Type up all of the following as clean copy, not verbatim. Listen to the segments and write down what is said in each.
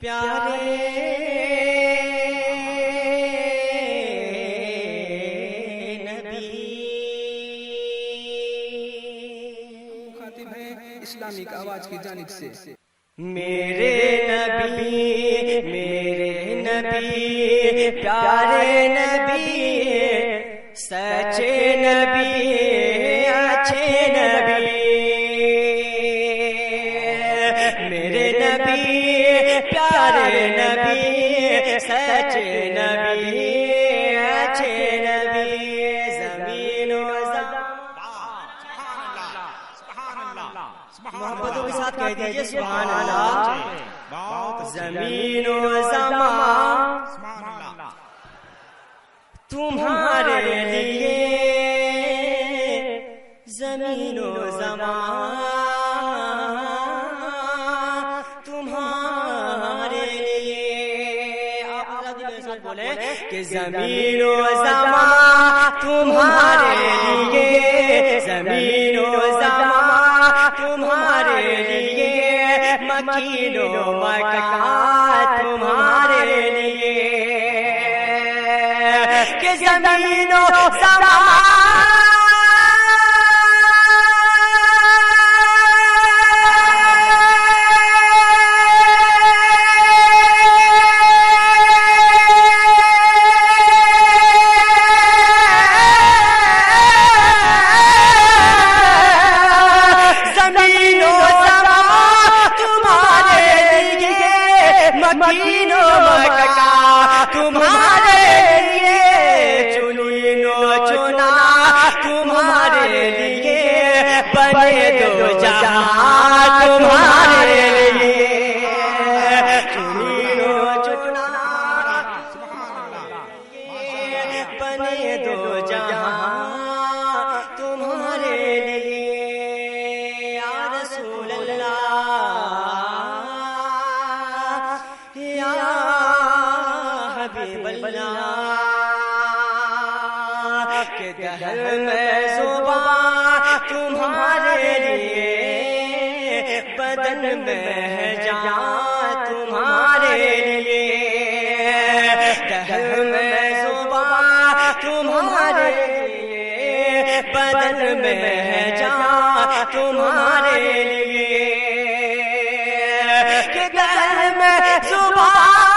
پیارے نبی مخاطب ہے اسلامک آواز کی جانب سے میرے نبی پیارے نبی سچے نبی اچھے نبی میرے نبی پیارے نبی سچے نبی اچھے نبی زمین و محبتوں کے ساتھ کہہ دیجئے سبحان اللہ زمین و زمان تمہارے لیے زمین و زمان تمہارے لیے آپ دل کے ساتھ بولیں کہ زمین و زمان تمہارے لیے زمین و زمان تمہارے لیے مکین و مکان تمہارے لیے کہ زمین و زمان مکین و مکان تمہارے لیے چنین و چنا تمہارے لیے بنے دو جہاں تمہارے لیے چنین و چنا بنے دو جہاں تمہارے لیے یا رسول اللہ حبیب اللہ کہ دہر میں زبان تمہارے لیے بدن میں جان تمہارے لیے دہر میں زبان تمہارے لیے بدن میں جان تمہارے لیے کہ دہر میں زبان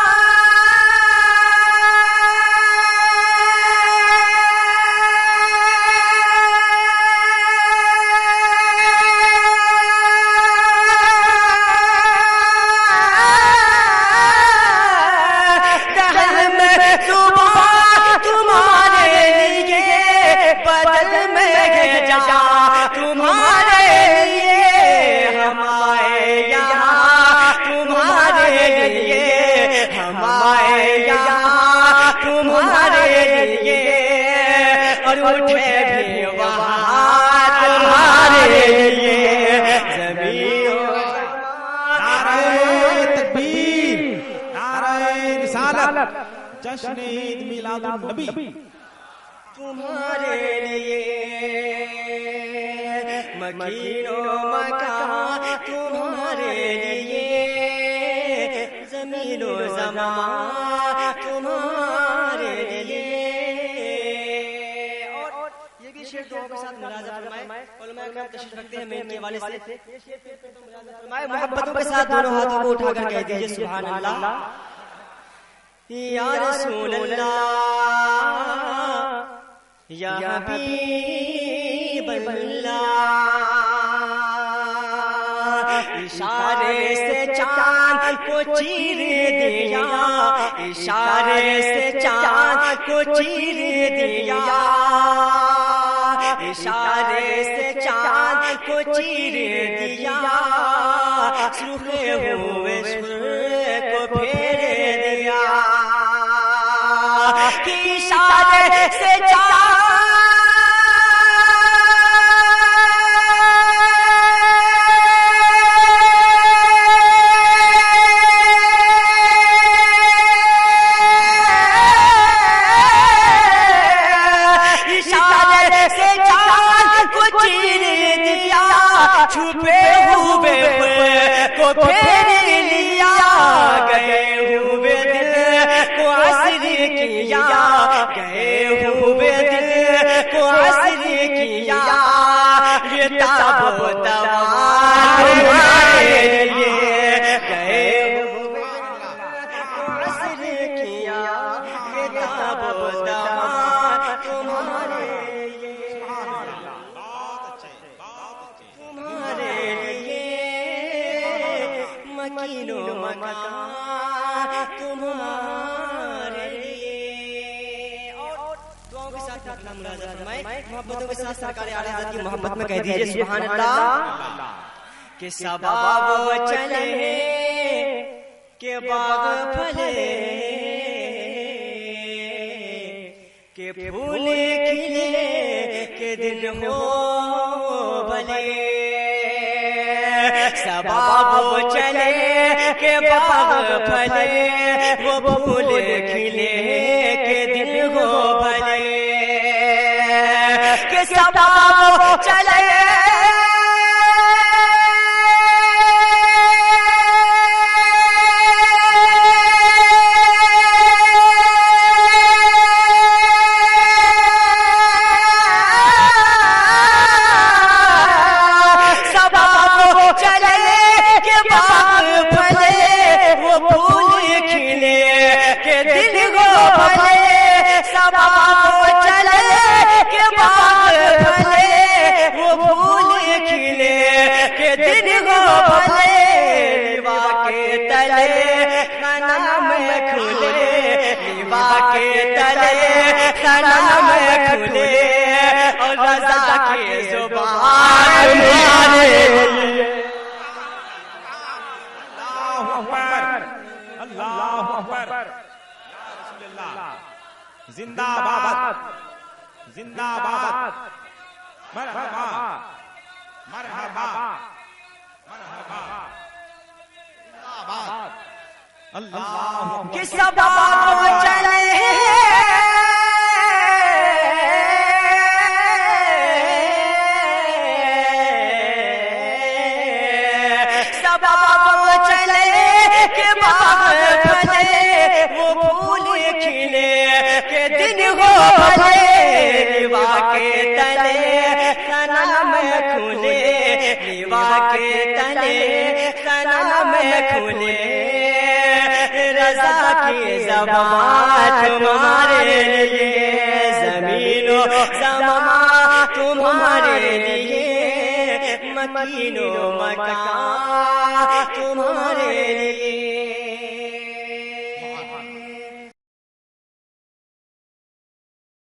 تمہارے لیے ہم آئے یہاں تمہارے لیے ہم آئے یہاں تمہارے لیے اور اٹھے بھی وہاں تمہارے لیے زمین نعرہ تکبیر نعرہ رسالت جشن عید میلاد النبی تمہارے لیے مکین و مکان تمہارے لیے زمین و زمان تمہارے لیے اور یہ بھی شعر دعاؤں کے ساتھ ملازم فرمائے علماء کرام تشریف رکھتے ہیں مین کے والے سے یہ شعر ملازم فرمائے محبتوں کے ساتھ دونوں ہاتھوں کو اٹھا کر کہہ دیجئے سبحان اللہ یا رسول اللہ یا حبیب اللہ اشارے سے چاند کو چیر دیا اشارے سے چاند کو چیر دیا اشارے سے چاند کو چیر دیا سرخے ہوئے سر کو پھیر دیا کہ اشارے سے چاند چھپے ہوئے کو پھیر لیا گئے ہوئے دل کو عصر کیا یہ تاب و دوا تمہارے لیے گئے ہوئے کو عصر کیا یہ تاب و دوا تمہارے لیے تمہارے لیے مکین و مکان تمہارے لیے اور دعاؤں کے ساتھ اپنا ملاحظہ فرمائیں محبتوں کے ساتھ سرکار اعلی حضرت کی محبت میں کہہ دیجئے سبحان اللہ کہ سبا وہ چلے کہ باغ پھلے کہ پھول کھلے کہ دن ہو بھلے سبا وہ چلے کہ باغ پھلے وہ پھول کھلے کہ دن ہو بھلے کہ سبا وہ چلے اور رضا کی زبان تمہارے لیے اللہ اکبر یا رسول اللہ زندہ باد زندہ باد مرحبا مرحبا مرحبا اللہ کہ سبا وہ چلے رضا کی زبان تمہارے لیے زمین و زمان تمہارے لیے مکین و مکان تمہارے لیے